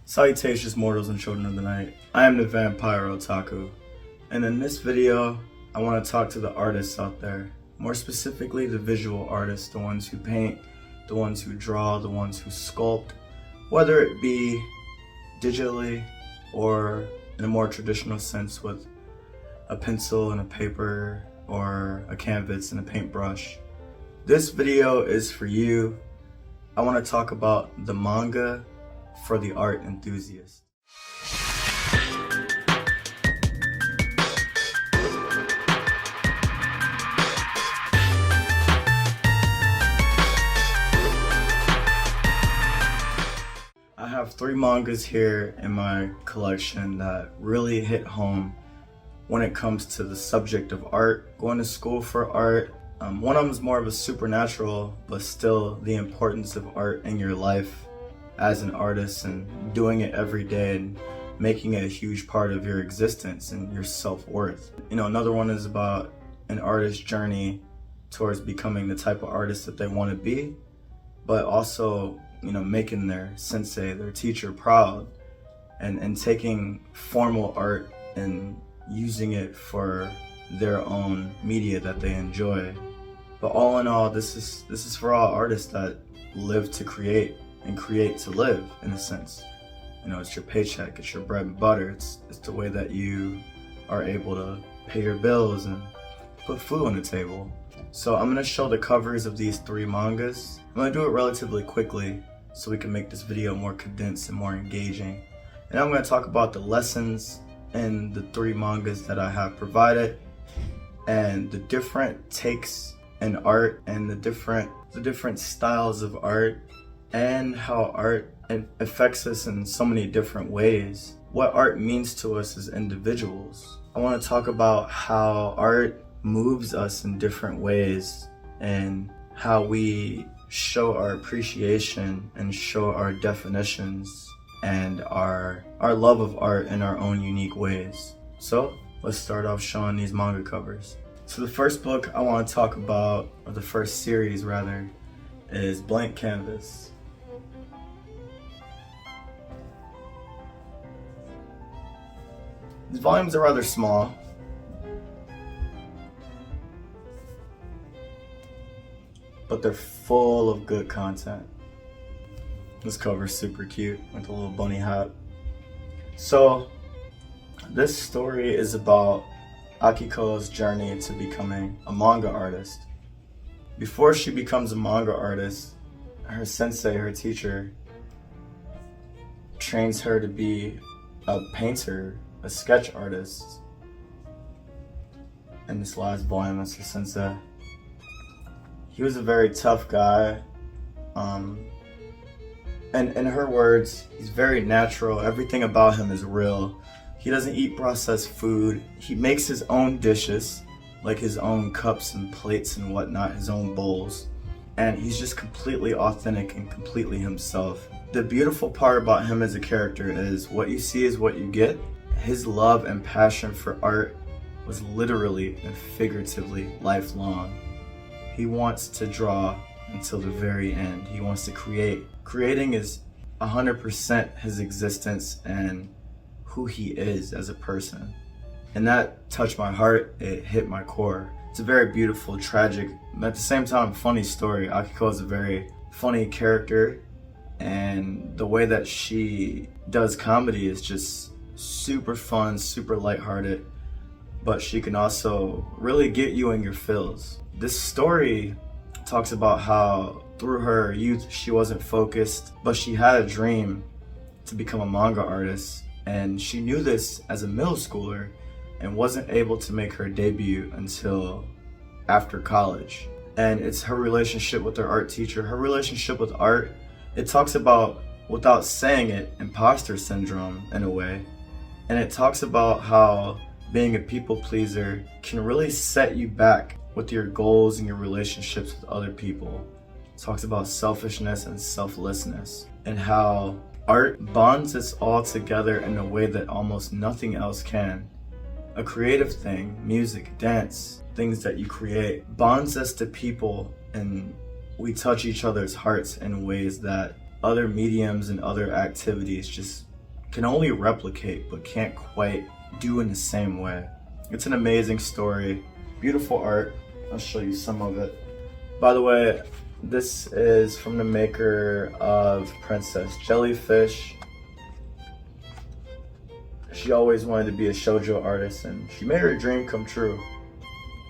Salutations mortals and children of the night. I am the Vampire Otaku, and in this video I want to talk to the artists out there, more specifically the visual artists, the ones who paint, the ones who draw, the ones who sculpt, whether it be digitally or in a more traditional sense with a pencil and a paper or a canvas and a paintbrush. This video is for you. I want to talk about the manga for the art enthusiast. I have 3 mangas here in my collection that really hit home when it comes to the subject of art, going to school for art. One of them is more of a supernatural, but still the importance of art in your life as an artist and doing it every day and making it a huge part of your existence and your self-worth. Another one is about an artist's journey towards becoming the type of artist that they want to be, but also, making their sensei, their teacher proud and taking formal art and using it for their own media that they enjoy. But all in all, this is for all artists that live to create and create to live, in a sense. It's your paycheck, it's your bread and butter, it's the way that you are able to pay your bills and put food on the table. So I'm going to show the covers of these 3 mangas. I'm going to do it relatively quickly so we can make this video more condensed and more engaging. And I'm going to talk about the lessons in the 3 mangas that I have provided and the different takes in art and the different styles of art and how art affects us in so many different ways. What art means to us as individuals. I want to talk about how art moves us in different ways and how we show our appreciation and show our definitions and our love of art in our own unique ways. So let's start off showing these manga covers. So the first book I want to talk about, or the first series rather, is Blank Canvas. These volumes are rather small, but they're full of good content. This cover's super cute with a little bunny hat. So this story is about Akiko's journey to becoming a manga artist. Before she becomes a manga artist, her sensei, her teacher, trains her to be a painter, a sketch artist. In this last volume, that's her sensei. He was a very tough guy. And in her words, he's very natural. Everything about him is real. He doesn't eat processed food. He makes his own dishes, like his own cups and plates and whatnot, his own bowls. And he's just completely authentic and completely himself. The beautiful part about him as a character is what you see is what you get. His love and passion for art was literally and figuratively lifelong. He wants to draw until the very end. He wants to create. Creating is 100% his existence and who he is as a person. And that touched my heart. It hit my core. It's a very beautiful, tragic, but at the same time funny story. Akiko is a very funny character, and the way that she does comedy is just super fun, super lighthearted, but she can also really get you in your feels. This story talks about how through her youth she wasn't focused, but she had a dream to become a manga artist, and she knew this as a middle schooler and wasn't able to make her debut until after college. And it's her relationship with her art teacher, her relationship with art. It talks about, without saying it, imposter syndrome in a way. And it talks about how being a people pleaser can really set you back with your goals and your relationships with other people. It talks about selfishness and selflessness and how art bonds us all together in a way that almost nothing else can. A creative thing, music, dance, things that you create, bonds us to people, and we touch each other's hearts in ways that other mediums and other activities just can only replicate but can't quite do in the same way. It's an amazing story, beautiful art. I'll show you some of it. By the way, this is from the maker of Princess Jellyfish. She always wanted to be a shoujo artist and she made her dream come true.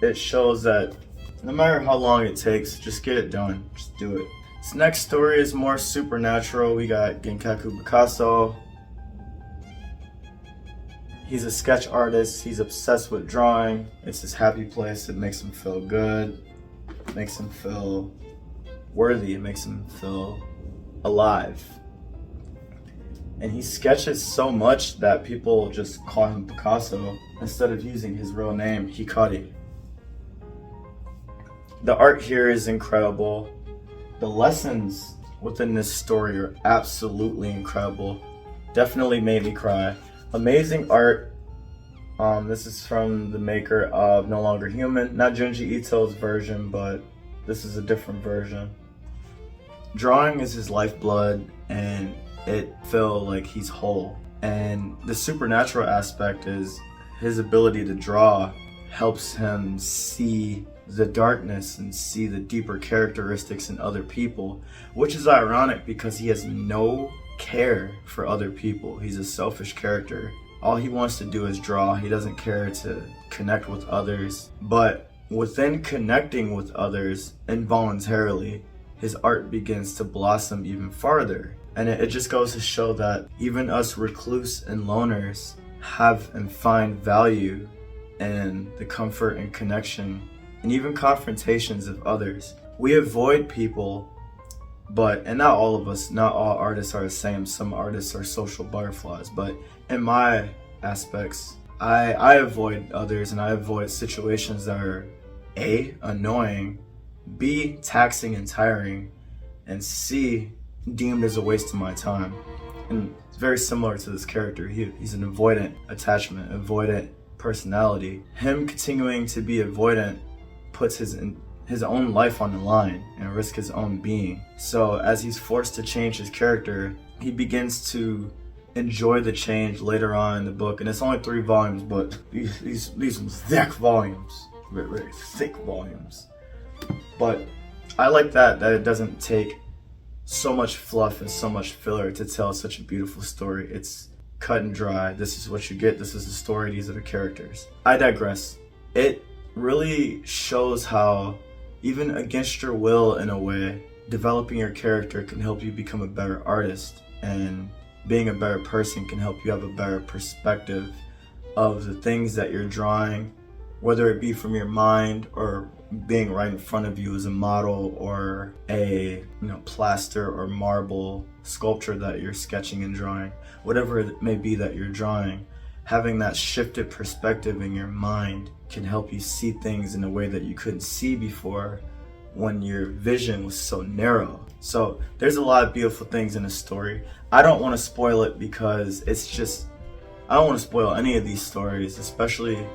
It shows that no matter how long it takes, just get it done, just do it. This next story is more supernatural. We got Genkaku Picasso. He's a sketch artist, he's obsessed with drawing. It's his happy place, it makes him feel good, it makes him feel worthy, it makes him feel alive. And he sketches so much that people just call him Picasso instead of using his real name, Hikari. The art here is incredible. The lessons within this story are absolutely incredible. Definitely made me cry. Amazing art. This is from the maker of No Longer Human. Not Junji Ito's version, but this is a different version. Drawing is his lifeblood, and it feels like he's whole. And the supernatural aspect is his ability to draw helps him see the darkness and see the deeper characteristics in other people, which is ironic because he has no care for other people. He's a selfish character. All he wants to do is draw. He doesn't care to connect with others. But within connecting with others involuntarily, his art begins to blossom even farther. And it just goes to show that even us recluse and loners have and find value in the comfort and connection and even confrontations of others. We avoid people, and not all of us, not all artists are the same. Some artists are social butterflies, but in my aspects, I avoid others and I avoid situations that are A, annoying, B, taxing and tiring, and C, deemed as a waste of my time. And it's very similar to this character. He's an avoidant attachment, avoidant personality. Him continuing to be avoidant puts his own life on the line and risk his own being. So as he's forced to change his character, he begins to enjoy the change later on in the book. And it's only 3 volumes, but these thick volumes, very thick volumes. But I like that it doesn't take so much fluff and so much filler to tell such a beautiful story. It's cut and dry. This is what you get. This is the story. These are the characters. I digress. It really shows how, even against your will in a way, developing your character can help you become a better artist, and being a better person can help you have a better perspective of the things that you're drawing, whether it be from your mind or being right in front of you as a model or a plaster or marble sculpture that you're sketching and drawing, whatever it may be that you're drawing. Having that shifted perspective in your mind can help you see things in a way that you couldn't see before when your vision was so narrow. So there's a lot of beautiful things in the story. I don't want to spoil it because I don't want to spoil any of these stories, especially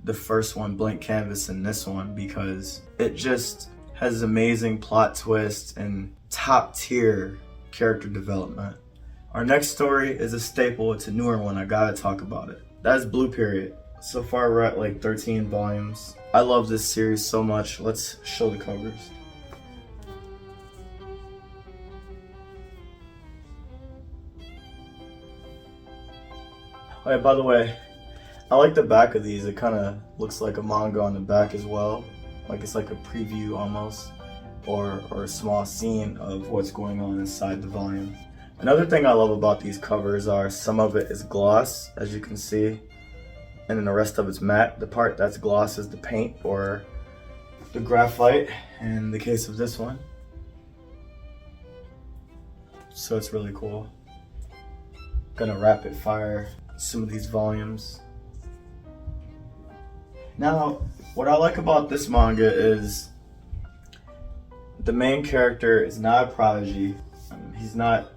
the first one, Blank Canvas, and this one, because it just has amazing plot twists and top tier character development. Our next story is a staple. It's a newer one. I gotta talk about it. That's Blue Period. So far we're at like 13 volumes. I love this series so much. Let's show the covers. Oh yeah, by the way, I like the back of these. It kind of looks like a manga on the back as well. Like it's like a preview almost, or a small scene of what's going on inside the volume. Another thing I love about these covers are some of it is gloss, as you can see, and then the rest of it's matte. The part that's gloss is the paint or the graphite in the case of this one. So it's really cool. Gonna rapid fire some of these volumes. Now, what I like about this manga is the main character is not a prodigy. He's not,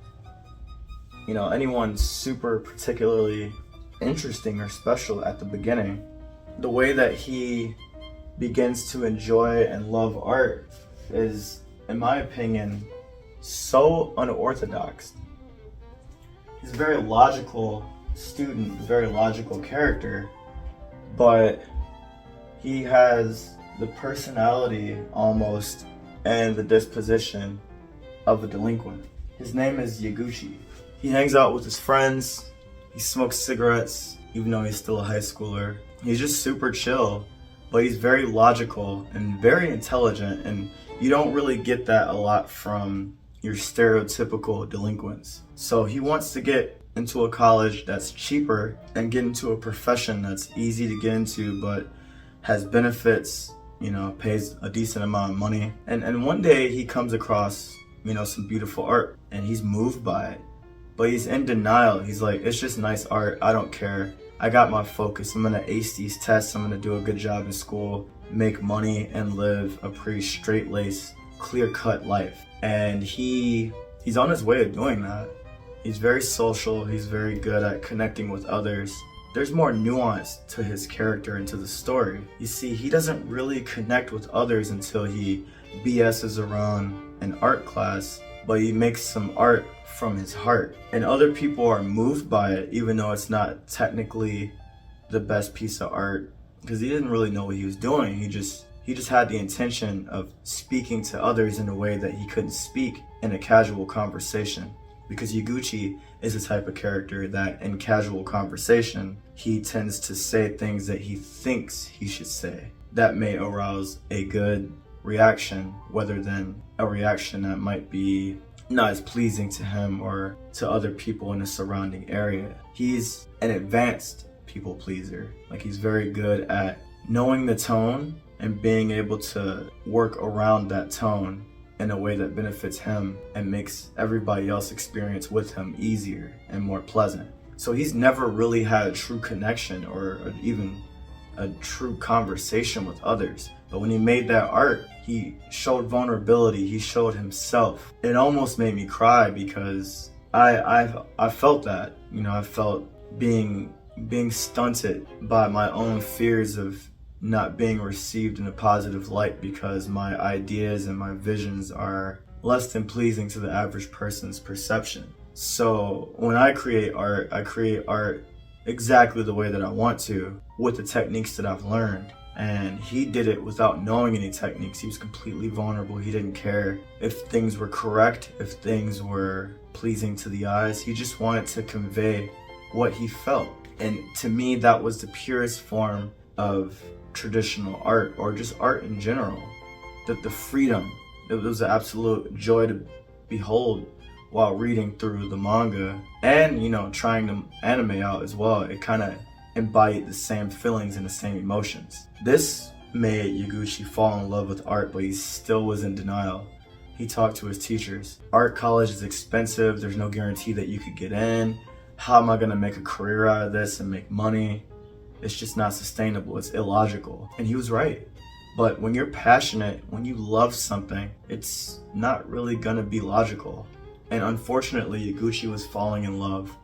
anyone super particularly interesting or special at the beginning. The way that he begins to enjoy and love art is, in my opinion, so unorthodox. He's a very logical student, a very logical character, but he has the personality almost and the disposition of a delinquent. His name is Yaguchi. He hangs out with his friends, he smokes cigarettes, even though he's still a high schooler. He's just super chill, but he's very logical and very intelligent, and you don't really get that a lot from your stereotypical delinquents. So he wants to get into a college that's cheaper and get into a profession that's easy to get into but has benefits, pays a decent amount of money. And one day he comes across, some beautiful art and he's moved by it. But he's in denial. He's like, it's just nice art. I don't care. I got my focus. I'm gonna ace these tests. I'm gonna do a good job in school, make money, and live a pretty straight-laced, clear-cut life. And he's on his way to doing that. He's very social. He's very good at connecting with others. There's more nuance to his character and to the story. You see, he doesn't really connect with others until he BS's around an art class, but he makes some art from his heart. And other people are moved by it, even though it's not technically the best piece of art, because he didn't really know what he was doing. He just had the intention of speaking to others in a way that he couldn't speak in a casual conversation. Because Yaguchi is the type of character that in casual conversation, he tends to say things that he thinks he should say that may arouse a good reaction, rather than a reaction that might be not as pleasing to him or to other people in the surrounding area. He's an advanced people pleaser. Like, he's very good at knowing the tone and being able to work around that tone in a way that benefits him and makes everybody else experience with him easier and more pleasant. So he's never really had a true connection or even a true conversation with others. But when he made that art, he showed vulnerability, he showed himself. It almost made me cry because I felt that. I felt being stunted by my own fears of not being received in a positive light because my ideas and my visions are less than pleasing to the average person's perception. So when I create art exactly the way that I want to, with the techniques that I've learned. And he did it without knowing any techniques. He was completely vulnerable. He didn't care if things were correct, if things were pleasing to the eyes. He just wanted to convey what he felt. And to me, that was the purest form of traditional art, or just art in general. That the freedom, it was an absolute joy to behold while reading through the manga and, trying the anime out as well. It kind of embodied the same feelings and the same emotions. This made Yaguchi fall in love with art, but he still was in denial. He talked to his teachers. Art college is expensive. There's no guarantee that you could get in. How am I going to make a career out of this and make money? It's just not sustainable. It's illogical. And he was right. But when you're passionate, when you love something, it's not really going to be logical. And unfortunately, Yaguchi was falling in love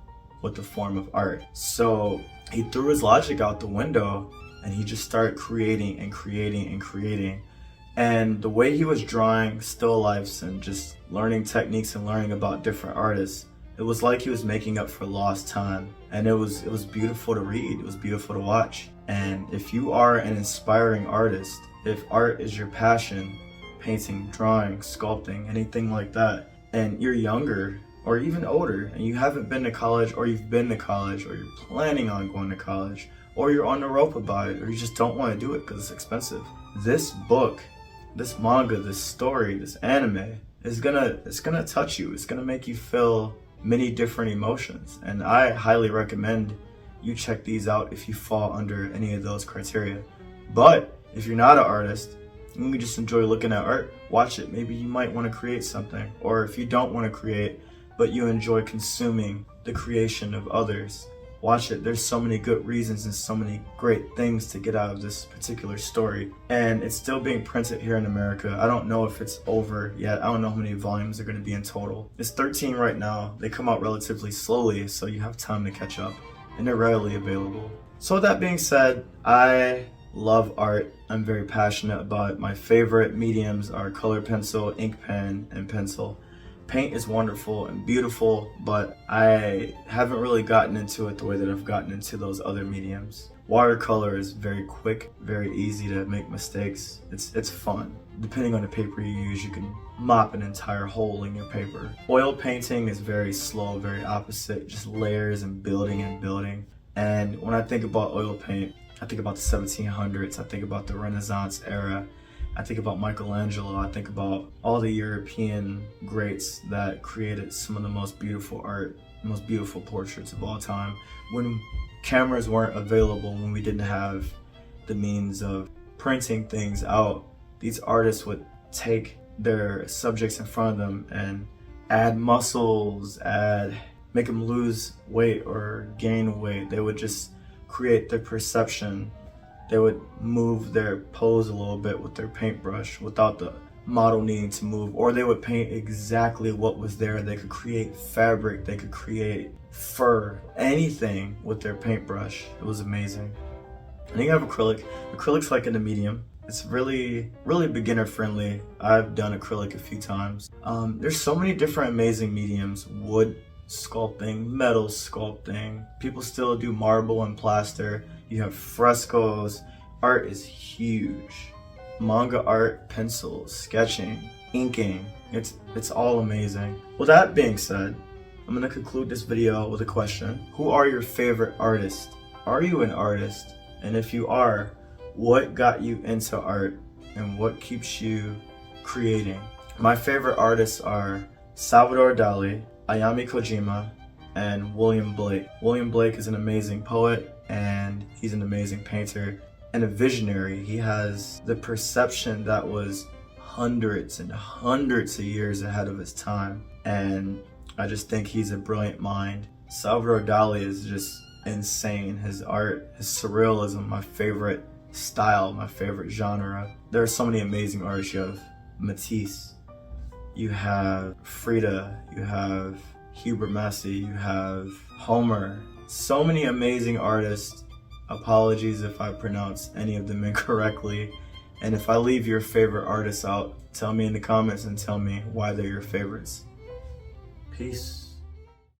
with the form of art. So he threw his logic out the window and he just started creating and creating and creating. And the way he was drawing still lifes and just learning techniques and learning about different artists, it was like he was making up for lost time. And it was beautiful to read. It was beautiful to watch. And if you are an inspiring artist, if art is your passion, painting, drawing, sculpting, anything like that, and you're younger or even older and you haven't been to college, or you've been to college, or you're planning on going to college, or you're on the rope about it, or you just don't want to do it because it's expensive, this book, this manga, this story, this anime is gonna touch you. It's gonna make you feel many different emotions, and I highly recommend you check these out if you fall under any of those criteria. But if you're not an artist and you just enjoy looking at art, watch it. Maybe you might want to create something. Or if you don't want to create but you enjoy consuming the creation of others, watch it. There's so many good reasons and so many great things to get out of this particular story. And it's still being printed here in America. I don't know if it's over yet. I don't know how many volumes are going to be in total. It's 13 right now. They come out relatively slowly, so you have time to catch up. And they're readily available. So with that being said, I love art. I'm very passionate about it. My favorite mediums are color pencil, ink pen, and pencil. Paint is wonderful and beautiful, but I haven't really gotten into it the way that I've gotten into those other mediums. Watercolor is very quick, very easy to make mistakes. It's fun. Depending on the paper you use, you can mop an entire hole in your paper. Oil painting is very slow, very opposite, just layers and building and building. And when I think about oil paint, I think about the 1700s, I think about the Renaissance era, I think about Michelangelo, I think about all the European greats that created some of the most beautiful art, most beautiful portraits of all time. When cameras weren't available, when we didn't have the means of printing things out, these artists would take their subjects in front of them and add muscles, make them lose weight or gain weight. They would just create their perception. They would move their pose a little bit with their paintbrush without the model needing to move, or they would paint exactly what was there. They could create fabric, they could create fur, anything with their paintbrush. It was amazing. And then you have acrylic. Acrylic's like in the medium. It's really beginner friendly. I've done acrylic a few times. There's so many different amazing mediums. Wood sculpting, metal sculpting. People still do marble and plaster. You have frescoes. Art is huge. Manga art, pencils, sketching, inking. It's all amazing. With that being said, I'm gonna conclude this video with a question. Who are your favorite artists? Are you an artist? And if you are, what got you into art and what keeps you creating? My favorite artists are Salvador Dali, Ayami Kojima, and William Blake. William Blake is an amazing poet and he's an amazing painter and a visionary. He has the perception that was hundreds and hundreds of years ahead of his time, and I just think he's a brilliant mind. Salvador Dali is just insane. His art, his surrealism, my favorite style, my favorite genre. There are so many amazing artists. You have Matisse, you have Frida, you have Hubert Massey, you have Homer. So many amazing artists. Apologies if I pronounce any of them incorrectly. And if I leave your favorite artists out, tell me in the comments and tell me why they're your favorites. Peace.